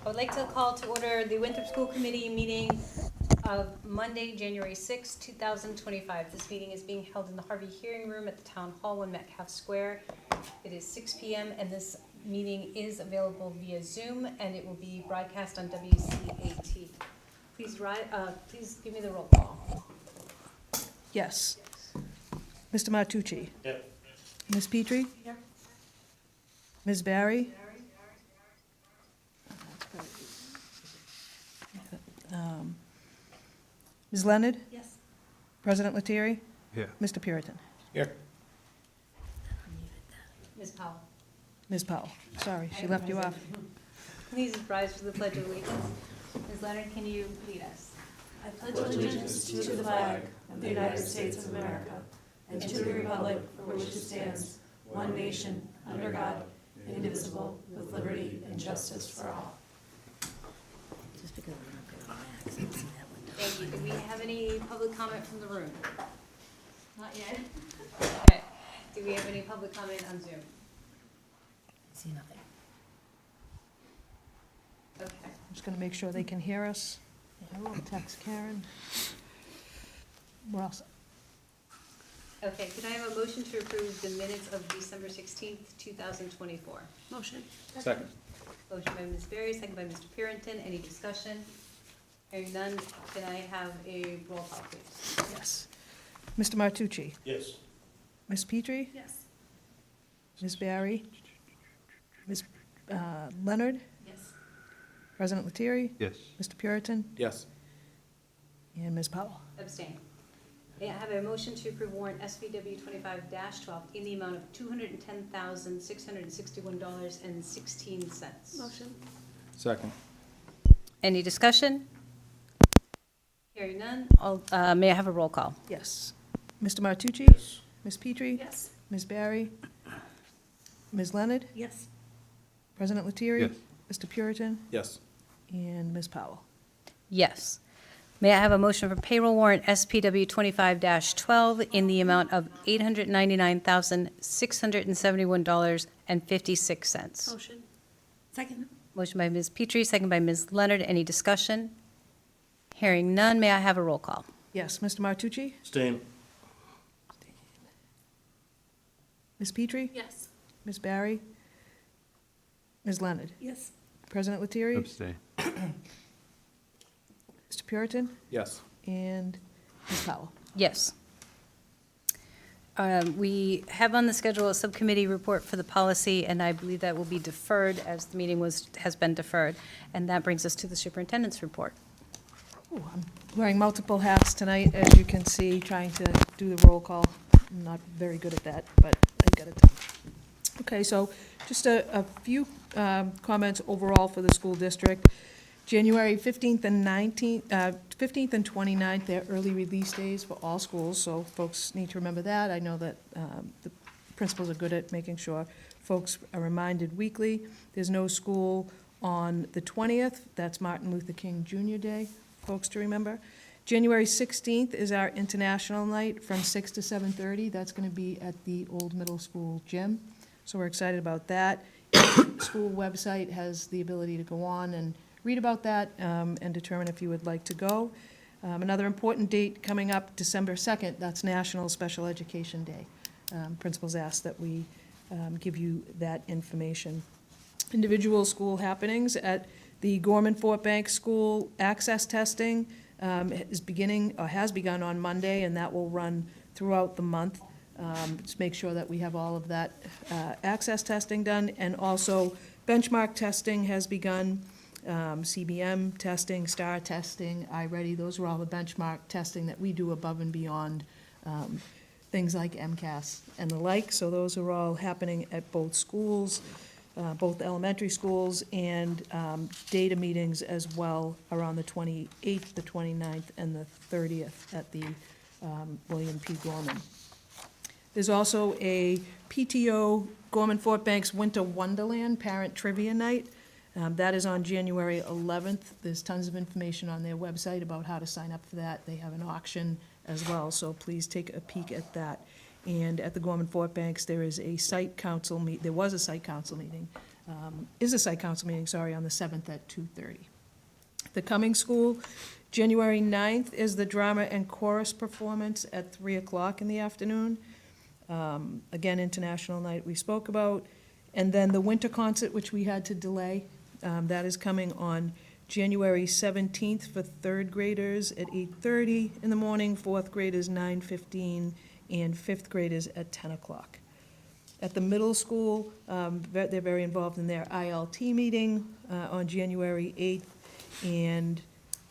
I would like to call to order the Winthrop School Committee meeting of Monday, January 6, 2025. This meeting is being held in the Harvey Hearing Room at the Town Hall in Metcalf Square. It is 6 p.m. and this meeting is available via Zoom and it will be broadcast on WCAT. Please give me the roll call. Yes. Mr. Martucci? Yep. Ms. Petrie? Here. Ms. Barry? Ms. Leonard? Yes. President Lettieri? Here. Mr. Puritan? Here. Ms. Powell. Ms. Powell? Sorry, she left you off. Please rise for the Pledge of Allegiance. Ms. Leonard, can you lead us? I pledge allegiance to the flag of the United States of America and to the republic for which it stands, one nation, under God, indivisible, with liberty and justice for all. Just because we're not going to max, see that one. Thank you. Do we have any public comment from the room? Not yet. Okay. Do we have any public comment on Zoom? See nothing. Okay. I'm just going to make sure they can hear us. I will text Karen. We're all set. Okay, could I have a motion to approve the minutes of December 16th, 2024? Motion. Second. Motion by Ms. Berry, second by Mr. Purinton. Any discussion? Hearing none, can I have a roll call, please? Yes. Mr. Martucci? Yes. Ms. Petrie? Yes. Ms. Barry? Ms. Leonard? Yes. President Lettieri? Yes. Mr. Puritan? Yes. And Ms. Powell? Abstain. May I have a motion to approve warrant SVW 25-12 in the amount of $210,661.16? Motion. Second. Any discussion? Hearing none, may I have a roll call? Yes. Mr. Martucci? Yes. Ms. Petrie? Yes. Ms. Barry? Ms. Leonard? Yes. President Lettieri? Yes. Mr. Puritan? Yes. And Ms. Powell? Yes. May I have a motion for payroll warrant SPW 25-12 in the amount of $899,671.56? Motion. Second. Motion by Ms. Petrie, second by Ms. Leonard. Any discussion? Hearing none, may I have a roll call? Yes. Mr. Martucci? Abstain. Ms. Petrie? Yes. Ms. Barry? Ms. Leonard? Yes. President Lettieri? Abstain. Mr. Puritan? Yes. And Ms. Powell? Yes. We have on the schedule a subcommittee report for the policy, and I believe that will be deferred as the meeting has been deferred. And that brings us to the superintendent's report. Ooh, I'm wearing multiple hats tonight, as you can see, trying to do the roll call. I'm not very good at that, but I got it done. Okay, so just a few comments overall for the school district. January 15th and 29th, they're early release days for all schools, so folks need to remember that. I know that the principals are good at making sure folks are reminded weekly. There's no school on the 20th. That's Martin Luther King Jr. Day, folks to remember. January 16th is our international night from 6 to 7:30. That's going to be at the old middle school gym, so we're excited about that. School website has the ability to go on and read about that and determine if you would like to go. Another important date coming up, December 2nd, that's National Special Education Day. Principals ask that we give you that information. Individual school happenings at the Gorman Fort Bank School access testing has begun on Monday, and that will run throughout the month. Just make sure that we have all of that access testing done, and also benchmark testing has begun. CBM testing, STAR testing, iReady, those are all the benchmark testing that we do above and beyond things like MCAS and the like. So those are all happening at both schools, both elementary schools, and data meetings as well are on the 28th, the 29th, and the 30th at the William P. Gorman. There's also a PTO Gorman Fort Bank's Winter Wonderland Parent Trivia Night. That is on January 11th. There's tons of information on their website about how to sign up for that. They have an auction as well, so please take a peek at that. And at the Gorman Fort Banks, there was a site council meeting is a site council meeting, sorry, on the 7th at 2:30. The coming school, January 9th, is the drama and chorus performance at 3 o'clock in the afternoon. Again, International Night we spoke about. And then the winter concert, which we had to delay, that is coming on January 17th for third graders at 8:30 in the morning, fourth graders 9:15, and fifth graders at 10 o'clock. At the middle school, they're very involved in their ILT meeting on January 8th, and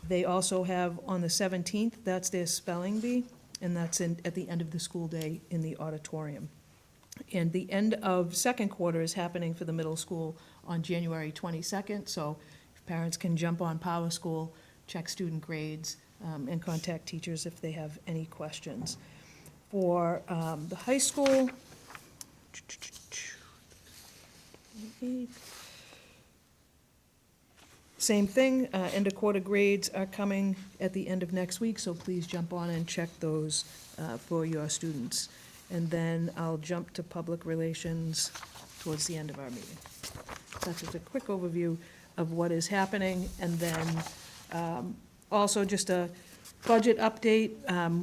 they also have on the 17th, that's their spelling bee, and that's at the end of the school day in the auditorium. And the end of second quarter is happening for the middle school on January 22nd, so if parents can jump on Power School, check student grades, and contact teachers if they have any questions. For the high school, same thing, end of quarter grades are coming at the end of next week, so please jump on and check those for your students. And then I'll jump to public relations towards the end of our meeting. That's just a quick overview of what is happening, and then also just a budget update.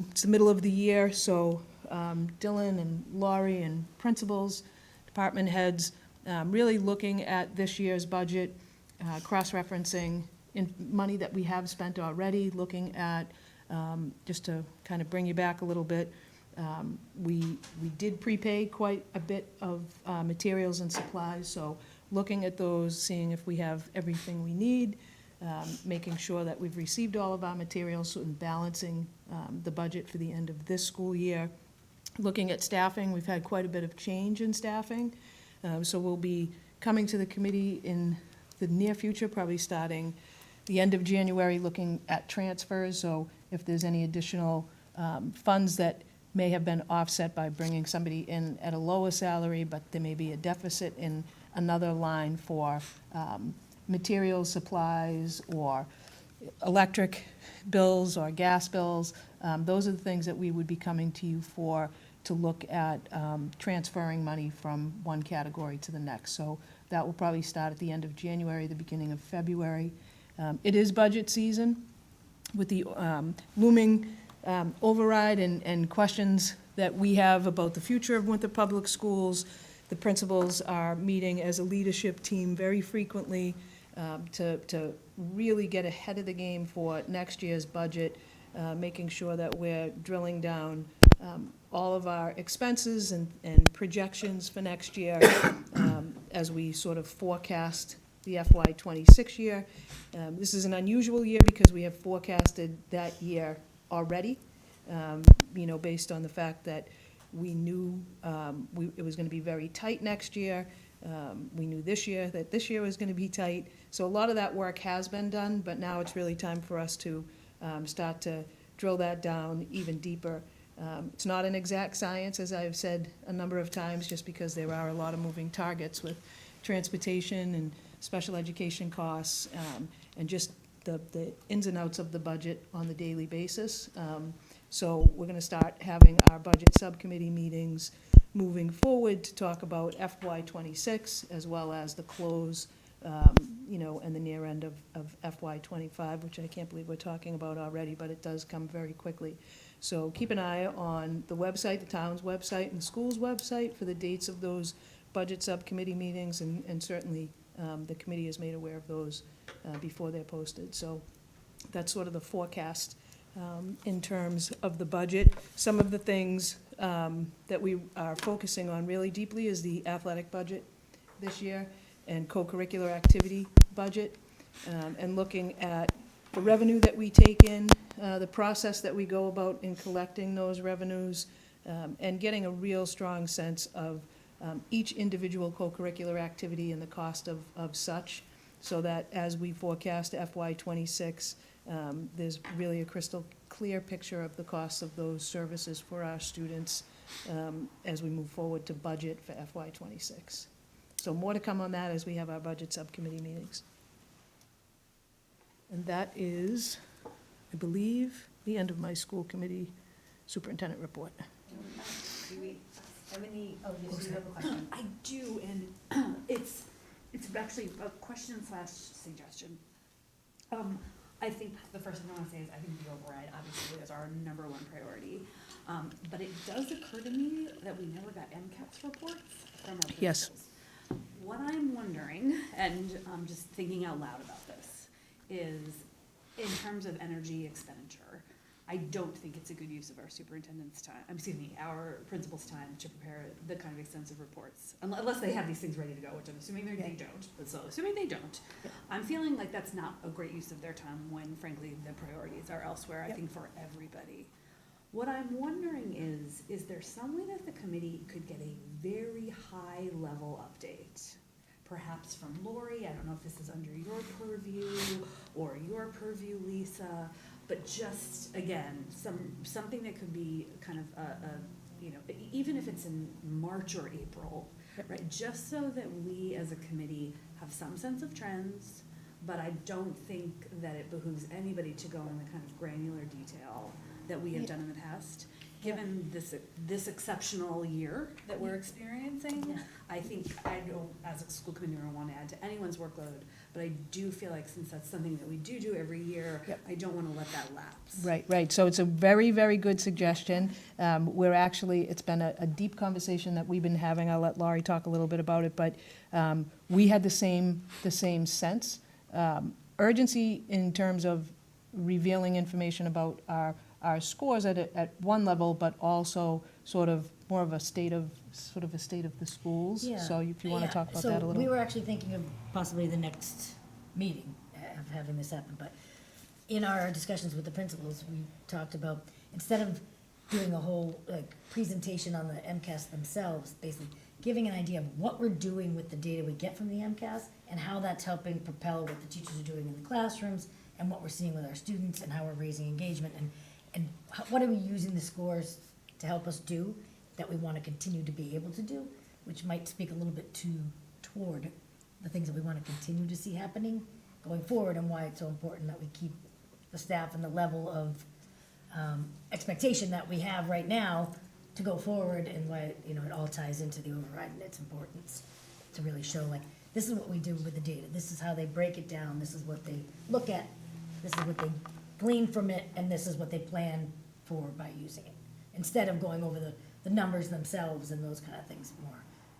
It's the middle of the year, so Dylan and Laurie and principals, department heads, really looking at this year's budget, cross-referencing in money that we have spent already, looking at, just to kind of bring you back a little bit, we did prepay quite a bit of materials and supplies, so looking at those, seeing if we have everything we need, making sure that we've received all of our materials, and balancing the budget for the end of this school year. Looking at staffing, we've had quite a bit of change in staffing, so we'll be coming to the committee in the near future, probably starting the end of January, looking at transfers, so if there's any additional funds that may have been offset by bringing somebody in at a lower salary, but there may be a deficit in another line for materials, supplies, or electric bills or gas bills. Those are the things that we would be coming to you for, to look at transferring money from one category to the next. So that will probably start at the end of January, the beginning of February. It is budget season with the looming override and questions that we have about the future of Winthrop Public Schools. The principals are meeting as a leadership team very frequently to really get ahead of the game for next year's budget, making sure that we're drilling down all of our expenses and projections for next year as we sort of forecast the FY '26 year. This is an unusual year because we have forecasted that year already, based on the fact that we knew it was going to be very tight next year. We knew this year that this year was going to be tight. So a lot of that work has been done, but now it's really time for us to start to drill that down even deeper. It's not an exact science, as I've said a number of times, just because there are a lot of moving targets with transportation and special education costs, and just the ins and outs of the budget on the daily basis. So we're going to start having our budget subcommittee meetings moving forward to talk about FY '26 as well as the close, and the near end of FY '25, which I can't believe we're talking about already, but it does come very quickly. So keep an eye on the website, the town's website, and the school's website for the dates of those budget subcommittee meetings, and certainly the committee is made aware of those before they're posted. So that's sort of the forecast in terms of the budget. Some of the things that we are focusing on really deeply is the athletic budget this year and co-curricular activity budget, and looking at the revenue that we take in, the process that we go about in collecting those revenues, and getting a real strong sense of each individual co-curricular activity and the cost of such, so that as we forecast FY '26, there's really a crystal clear picture of the costs of those services for our students as we move forward to budget for FY '26. So more to come on that as we have our budget subcommittee meetings. And that is, I believe, the end of my school committee superintendent report. Do we have any, yes, you have a question. I do, and it's it's actually a question slash suggestion. I think the first thing I wanna say is I think the override obviously is our number one priority. But it does occur to me that we never got MCAS reports from our Yes. principals. What I'm wondering, and I'm just thinking out loud about this, is in terms of energy expenditure, I don't think it's a good use of our superintendent's time, our principal's time to prepare the kind of extensive reports. Unless they have these things ready to go, which I'm assuming they don't, but so assuming they don't. I'm feeling like that's not a great use of their time when frankly the priorities are elsewhere, I think for everybody. What I'm wondering is there some way that the committee could get a very high level update? Perhaps from Lori, I don't know if this is under your purview or your purview, Lisa, but just, again, something that could be kind of even if it's in March or April, right? Just so that we as a committee have some sense of trends, but I don't think that it behooves anybody to go in the kind of granular detail that we have done in the past. Given this exceptional year that we're experiencing, Yeah. I think, I don't, as a school committee member, want to add to anyone's workload, but I do feel like since that's something that we do every year, Yep. I don't want to let that lapse. Right. So it's a very, very good suggestion. We're actually, it's been a deep conversation that we've been having. I'll let Laurie talk a little bit about it, but we had the same sense. Urgency in terms of revealing information about our scores at one level, but also sort of more of a state of the schools. Yeah. So if you want to Yeah. talk about that a So we little. were actually thinking of possibly the next meeting of having this happen, but in our discussions with the principals, we talked about, instead of doing a whole, like, presentation on the MCAS themselves, basically giving an idea of what we're doing with the data we get from the MCAS and how that's helping propel what the teachers are doing in the classrooms and what we're seeing with our students and how we're raising engagement and what are we using the scores to help us do that we want to continue to be able to do, which might speak a little bit toward the things that we want to continue to see happening going forward and why it's so important that we keep the staff and the level of expectation that we have right now to go forward and why, it all ties into the override and its importance to really show, like, this is what we do with the data, this is how they break it down, this is what they look at, this is what they glean from it, and this is what they plan for by using it. Instead of going over the numbers themselves and those kind of things more.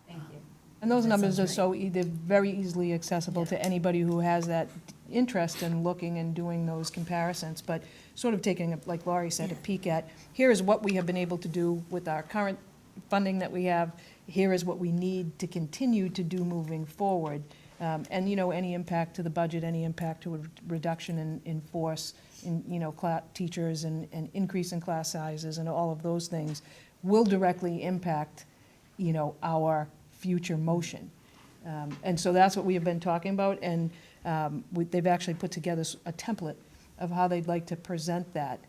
Thank you. And those That numbers are sounds they're very easily accessible to anybody who has that interest in looking and doing those comparisons, but sort of taking, like Laurie said, a Yeah. peek at, here is what we have been able to do with our current funding that we have, here is what we need to continue to do moving forward. And, any impact to the budget, any impact to a reduction in force, in, teachers and increase in class sizes and all of those things will directly impact, our future motion. And so that's what we have been talking about, and they've actually put together a template of how they'd like to present that,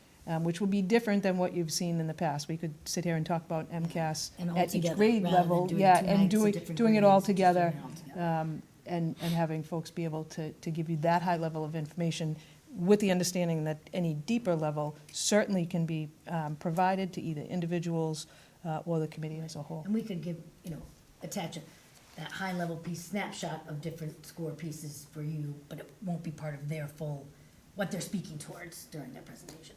which will be different than what you've seen in the past. We could sit here and talk about MCAS And all at each together, grade rather than level, doing yeah, two and nights of doing different it all grades, just doing together. it all together. And having folks be able to give you that high level of information with the understanding that any deeper level certainly can be provided to either individuals or the committee as a whole. And we could give, attach that high-level piece, snapshot of different score pieces for you, but it won't be part of their full, what they're speaking towards during their presentation.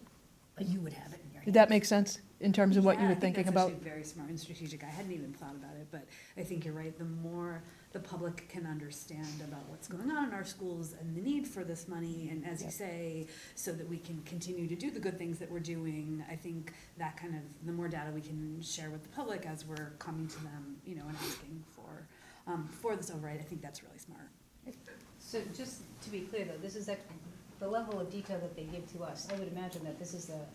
But you would have it in your hand. Did that make sense in terms of what you Yeah, were I think thinking that's about? actually very smart and strategic. I hadn't even thought about it, but I think you're right. The more the public can understand about what's going on in our schools and the need for this money, and as you Yep. say, so that we can continue to do the good things that we're doing, I think that kind of, the more data we can share with the public as we're coming to them, and asking for this override, I think that's really smart. So just to be clear, though, this is the level of detail that they give to us. I would imagine that this is a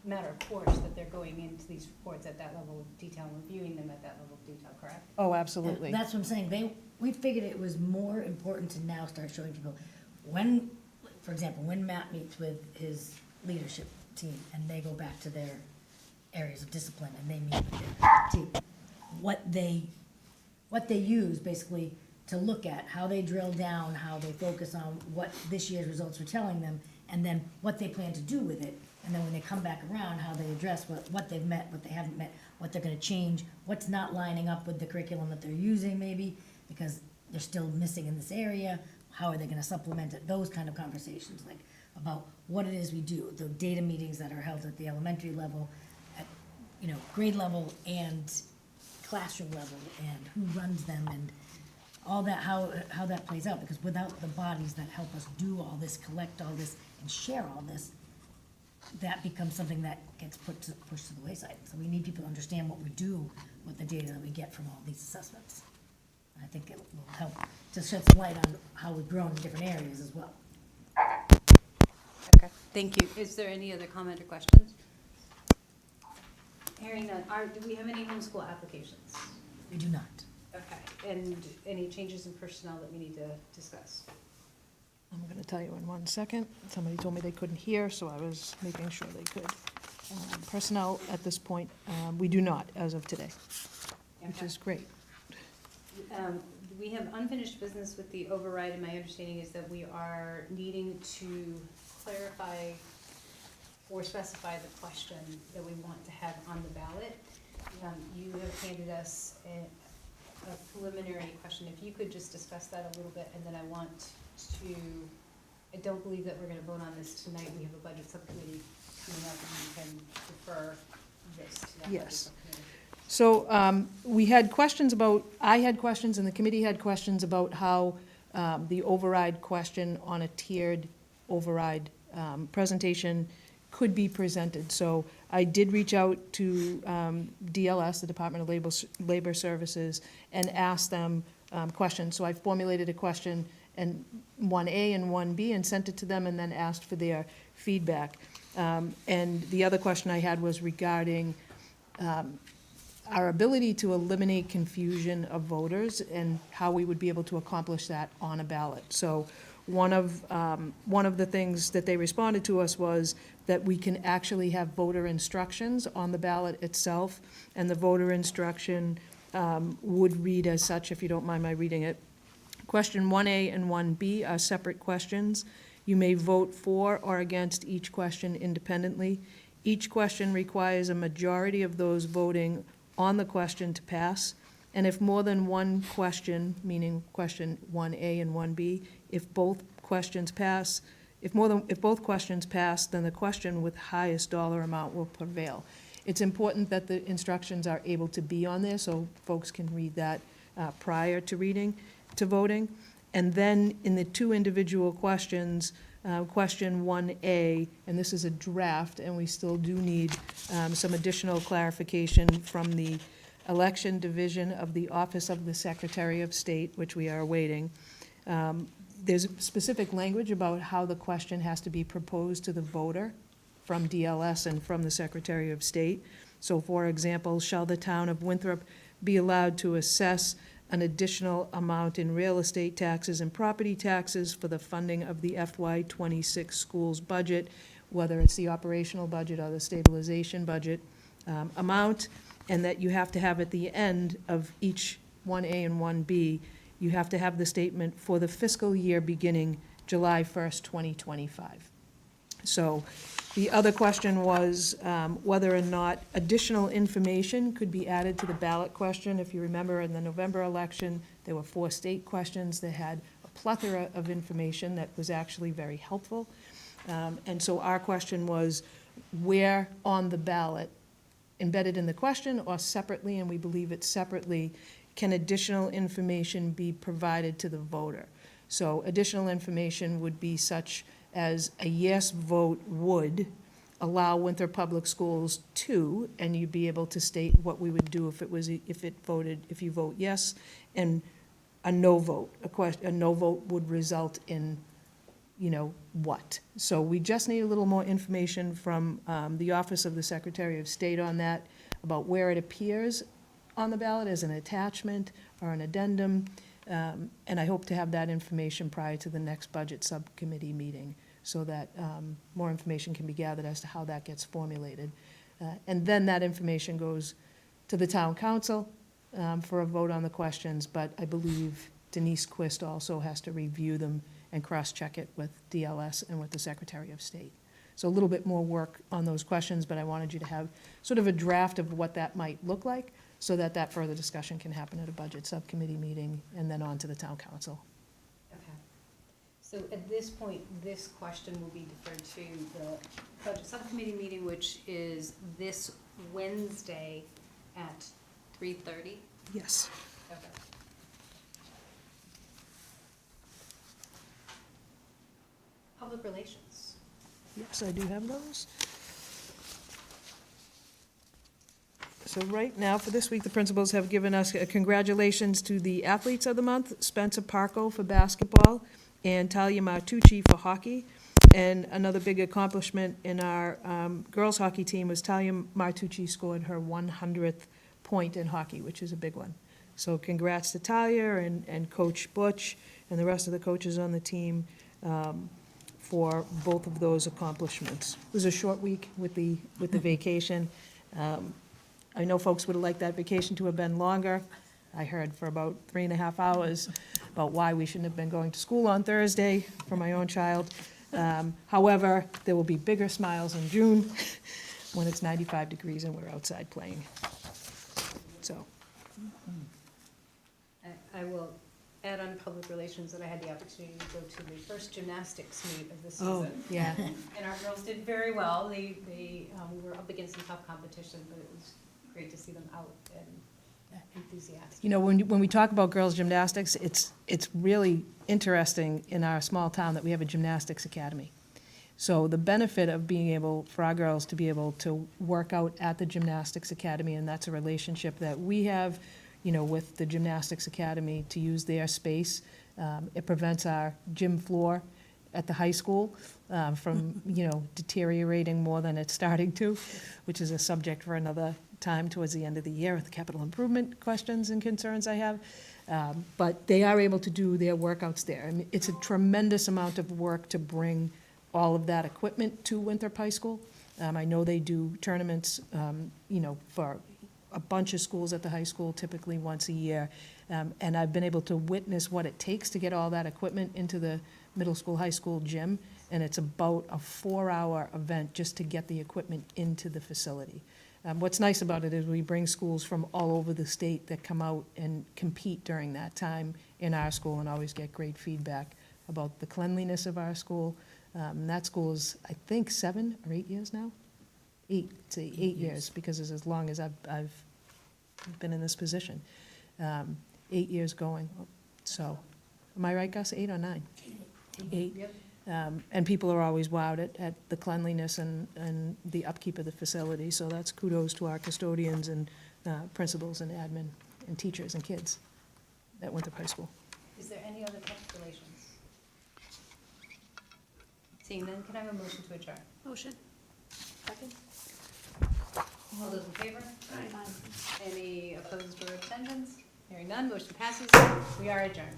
matter of course that they're going into these reports at that level of detail and reviewing them at that level of detail, correct? Oh, And absolutely. that's what I'm saying, we figured it was more important to now start showing people, when, for example, when Matt meets with his leadership team and they go back to their areas of discipline and they meet with their team, what they use basically to look at, how they drill down, how they focus on what this year's results are telling them, and then what they plan to do with it. And then when they come back around, how they address what they've met, what they haven't met, what they're gonna change, what's not lining up with the curriculum that they're using maybe, because they're still missing in this area, how are they gonna supplement it, those kind of conversations, like about what it is we do, the data meetings that are held at the elementary level, at, you know, grade level and classroom level, and who runs them, and all that, how that plays out, because without the bodies that help us do all this, collect all this, and share all this, that becomes something that gets pushed to the wayside. So we need people to understand what we do with the data that we get from all these assessments. I think it will help to shed some light on how we've grown in different areas as well. Okay, thank you. Is there any other comment or questions? Hearing none, do we have any homeschool applications? We do not. Okay, and any changes in personnel that we need to discuss? I'm going to tell you in 1 second. Somebody told me they couldn't hear, so I was making sure they could. Personnel at this point, we do not as of today, which Okay. is great. We have unfinished business with the override, and my understanding is that we are needing to clarify or specify the question that we want to have on the ballot. You have handed us a preliminary question. If you could just discuss that a little bit, and then I don't believe that we're gonna vote on this tonight. We have a budget subcommittee coming up, and we can defer this to that budget Yes. subcommittee. So I had questions, and the committee had questions about how the override question on a tiered override presentation could be presented. So I did reach out to DLS, the Department of Labor Services, and asked them questions. So I formulated a question, and 1A and 1B, and sent it to them, and then asked for their feedback. And the other question I had was regarding our ability to eliminate confusion of voters and how we would be able to accomplish that on a ballot. So one of the things that they responded to us was that we can actually have voter instructions on the ballot itself, and the voter instruction would read as such, if you don't mind my reading it. Question 1A and 1B are separate questions. You may vote for or against each question independently. Each question requires a majority of those voting on the question to pass, and if more than one question, meaning question 1A and 1B, if both questions pass, if both questions pass, then the question with highest dollar amount will prevail. It's important that the instructions are able to be on there, so folks can read that prior to voting. And then in the two individual questions, question 1A, and this is a draft, and we still do need some additional clarification from the Election Division of the Office of the Secretary of State, which we are awaiting. There's specific language about how the question has to be proposed to the voter from DLS and from the Secretary of State. So, for example, shall the town of Winthrop be allowed to assess an additional amount in real estate taxes and property taxes for the funding of the FY26 schools budget, whether it's the operational budget or the stabilization budget amount, and that you have to have at the end of each 1A and 1B, you have to have the statement for the fiscal year beginning July 1st, 2025. So the other question was whether or not additional information could be added to the ballot question. If you remember, in the November election, there were 4 state questions that had a plethora of information that was actually very helpful. And so our question was, where on the ballot, embedded in the question or separately, and we believe it's separately, can additional information be provided to the voter? So additional information would be such as a yes vote would allow Winthrop Public Schools to, and you'd be able to state what we would do if you vote yes, and a no vote. A no vote would result in, what? So we just need a little more information from the Office of the Secretary of State on that, about where it appears on the ballot as an attachment or an addendum, and I hope to have that information prior to the next budget subcommittee meeting, so that more information can be gathered as to how that gets formulated. And then that information goes to the town council for a vote on the questions, but I believe Denise Quist also has to review them and cross-check it with DLS and with the Secretary of State. So a little bit more work on those questions, but I wanted you to have sort of a draft of what that might look like, so that that further discussion can happen at a budget subcommittee meeting and then on to the town council. Okay. So at this point, this question will be deferred to the budget subcommittee meeting, which is this Wednesday at 3:30. Yes. Okay. Public relations. Yes, I do have those. So right now, for this week, the principals have given us congratulations to the athletes of the month, Spencer Parko for basketball and Talia Martucci for hockey. And another big accomplishment in our girls' hockey team was Talia Martucci scored her 100th point in hockey, which is a big one. So congrats to Talia and Coach Butch and the rest of the coaches on the team for both of those accomplishments. It was a short week with the vacation. I know folks would have liked that vacation to have been longer. I heard for about 3.5 hours about why we shouldn't have been going to school on Thursday for my own child. However, there will be bigger smiles in June when it's 95 degrees and we're outside playing. So, I will add on public relations that I had the opportunity to go to the first gymnastics meet of the season. yeah. And our girls did very well. We were up against some tough competition, but it was great to see them out and enthusiastic. You know, when we talk about girls' gymnastics, it's really interesting in our small town that we have a gymnastics academy. So the benefit of being able, for our girls to be able to work out at the gymnastics academy, and that's a relationship that we have, you know, with the gymnastics academy to use their space. It prevents our gym floor at the high school from, you know, deteriorating more than it's starting to, which is a subject for another time towards the end of the year with the capital improvement questions and concerns I have. But they are able to do their workouts there. I mean, it's a tremendous amount of work to bring all of that equipment to Winthrop High School. I know they do tournaments, you know, for a bunch of schools at the high school, typically once a year. And I've been able to witness what it takes to get all that equipment into the middle school, high school gym. And it's about a 4-hour event just to get the equipment into the facility. What's nice about it is we bring schools from all over the state that come out and compete during that time in our school and always get great feedback about the cleanliness of our school. And that school is, I think, 7 or 8 years now? 8 years, because it's as long as I've been in this position. 8 years going, so, am I right, Gus, 8 or 9? 8. Yep. And people are always wowed at the cleanliness and the upkeep of the facility, so that's kudos to our custodians and principals and admin and teachers and kids at Winthrop High School. Is there any other public relations? Seeing none, can I have a motion to adjourn? Motion. Second. All those in favor? Aye. Any opposed or abstentions? Hearing none, motion passes. We are adjourned.